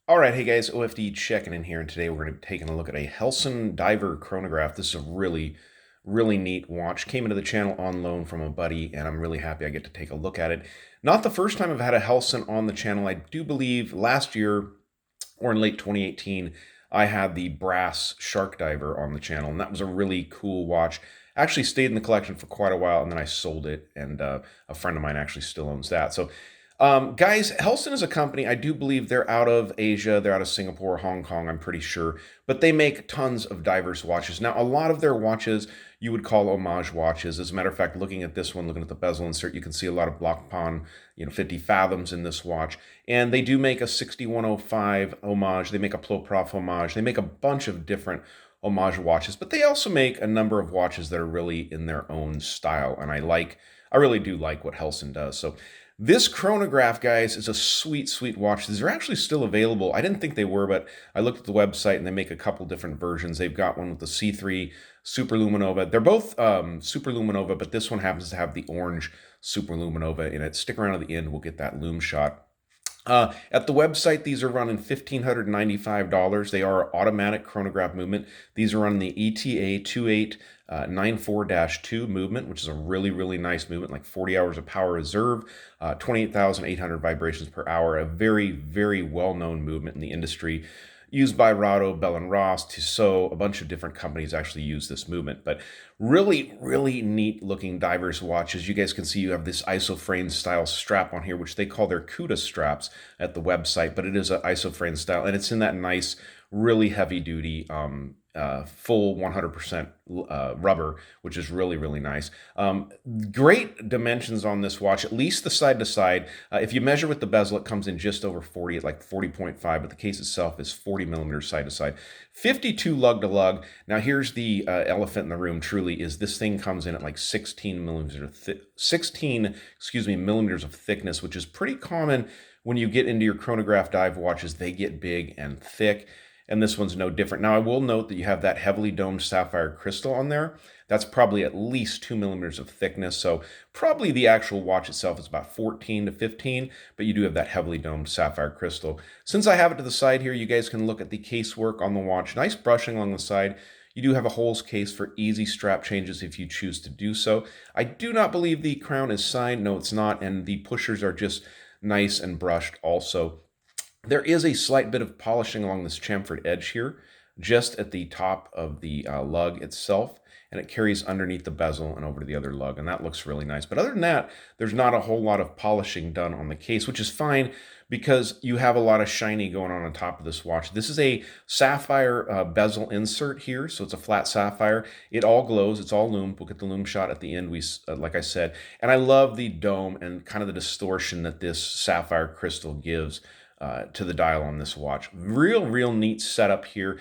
All right, hey guys, OFD checking in here, and today we're going to be taking a look at a Helson Diver Chronograph. This is a really neat watch. Came into the channel on loan from a buddy, and I'm really happy I get to take a look at it. Not the first time I've had a Helson on the channel. I do believe last year or in late 2018, I had the brass Shark Diver on the channel, and that was a really cool watch. Actually stayed in the collection for quite a while, and then I sold it, and a friend of mine actually still owns that. So guys, Helson is a company, I do believe they're out of Asia, they're out of Singapore, Hong Kong, I'm pretty sure, but they make tons of diverse watches. Now, a lot of their watches you would call homage watches. As a matter of fact, looking at this one, looking at the bezel insert, you can see a lot of Blancpain, 50 fathoms in this watch. And they do make a 6105 homage, they make a Ploprof homage, they make a bunch of different homage watches, but they also make a number of watches that are really in their own style, and I really do like what Helson does. So this chronograph, guys, is a sweet watch. These are actually still available. I didn't think they were, but I looked at the website and they make a couple different versions. They've got one with the C3 SuperLuminova. They're both SuperLuminova, but this one happens to have the orange SuperLuminova in it. Stick around to the end, we'll get that lume shot. At the website, these are running $1,595. They are automatic chronograph movement. These are running the ETA 2894-2 movement, which is a really nice movement, like 40 hours of power reserve, 28,800 vibrations per hour. A very well-known movement in the industry, used by Rado, Bell& Ross, Tissot, a bunch of different companies actually use this movement. But really neat looking divers watches. You guys can see you have this isofrane style strap on here, which they call their CUDA straps at the website, but it is an isofrane style, and it's in that nice, really heavy duty full 100% rubber, which is really nice. Great dimensions on this watch, at least the side to side. If you measure with the bezel, it comes in just over 40 at like 40.5, but the case itself is 40 millimeters side to side. 52 lug to lug. Now here's the elephant in the room, truly, is this thing comes in at like 16 millimeters of thickness, which is pretty common when you get into your chronograph dive watches. They get big and thick, and this one's no different. Now, I will note that you have that heavily domed sapphire crystal on there. That's probably at least 2 millimeters of thickness, so probably the actual watch itself is about 14 to 15, but you do have that heavily domed sapphire crystal. Since I have it to the side here, you guys can look at the casework on the watch. Nice brushing along the side. You do have a holes case for easy strap changes if you choose to do so. I do not believe the crown is signed. No, it's not, and the pushers are just nice and brushed also. There is a slight bit of polishing along this chamfered edge here, just at the top of the lug itself, and it carries underneath the bezel and over to the other lug, and that looks really nice. But other than that, there's not a whole lot of polishing done on the case, which is fine because you have a lot of shiny going on top of this watch. This is a sapphire bezel insert here, so it's a flat sapphire. It all glows, it's all lume. We'll get the lume shot at the end, like I said. And I love the dome and kind of the distortion that this sapphire crystal gives to the dial on this watch. Real neat setup here.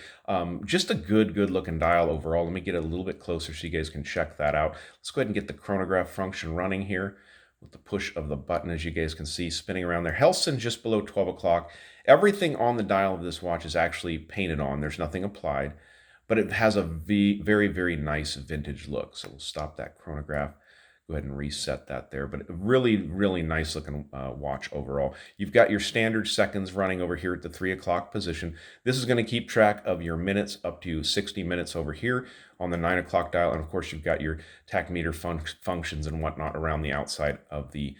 Just a good looking dial overall. Let me get a little bit closer so you guys can check that out. Let's go ahead and get the chronograph function running here with the push of the button, as you guys can see, spinning around there. Helson just below 12 o'clock. Everything on the dial of this watch is actually painted on. There's nothing applied, but it has a very nice vintage look. So we'll stop that chronograph. Go ahead and reset that there, but really nice looking watch overall. You've got your standard seconds running over here at the 3 o'clock position. This is going to keep track of your minutes up to 60 minutes over here on the 9 o'clock dial, and of course you've got your tachymeter functions and whatnot around the outside of the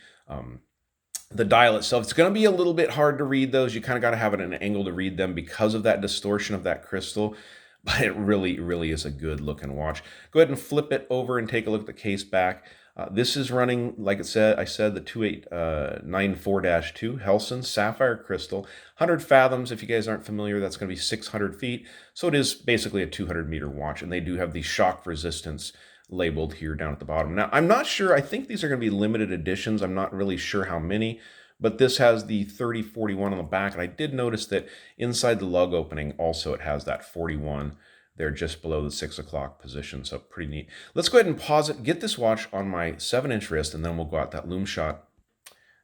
dial itself. It's going to be a little bit hard to read those. You kind of got to have it at an angle to read them because of that distortion of that crystal. But it really is a good looking watch. Go ahead and flip it over and take a look at the case back. This is running, like I said, the 2894-2 Helson Sapphire Crystal. 100 fathoms, if you guys aren't familiar, that's going to be 600 feet. So it is basically a 200-meter watch, and they do have the shock resistance labeled here down at the bottom. Now, I'm not sure. I think these are going to be limited editions. I'm not really sure how many, but this has the 3041 on the back, and I did notice that inside the lug opening also it has that 41 there just below the 6 o'clock position, so pretty neat. Let's go ahead and pause it, get this watch on my 7-inch wrist, and then we'll go out that lume shot.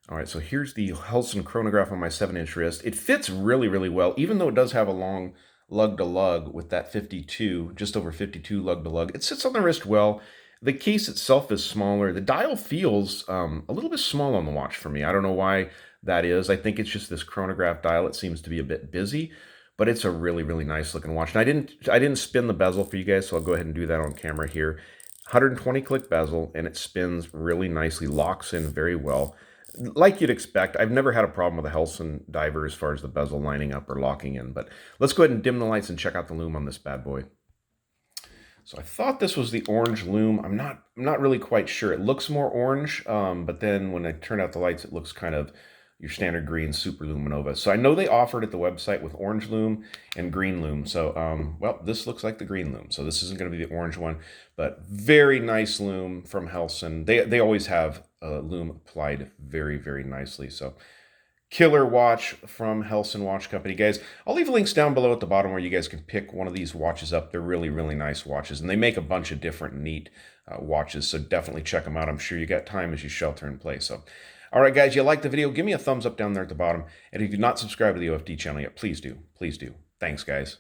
All right, so here's the Helson chronograph on my 7-inch wrist. It fits really well, even though it does have a long lug to lug with that 52, just over 52 lug to lug. It sits on the wrist well. The case itself is smaller. The dial feels a little bit small on the watch for me. I don't know why that is. I think it's just this chronograph dial. It seems to be a bit busy, but it's a really, really nice looking watch. And I didn't spin the bezel for you guys, so I'll go ahead and do that on camera here. 120 click bezel, and it spins really nicely, locks in very well. Like you'd expect. I've never had a problem with a Helson diver as far as the bezel lining up or locking in, but let's go ahead and dim the lights and check out the lume on this bad boy. So I thought this was the orange lume. I'm not really quite sure. It looks more orange, but then when I turn out the lights, it looks kind of your standard green SuperLuminova. So I know they offered at the website with orange lume and green lume. So, well, this looks like the green lume. So this isn't going to be the orange one, but very nice lume from Helson. They always have lume applied very, very nicely. So killer watch from Helson Watch Company. Guys, I'll leave links down below at the bottom where you guys can pick one of these watches up. They're really, really nice watches, and they make a bunch of different neat watches, so definitely check them out. I'm sure you got time as you shelter in place. So, all right, guys, you like the video, give me a thumbs up down there at the bottom, and if you've not subscribed to the OFD channel yet, please do. Please do. Thanks, guys.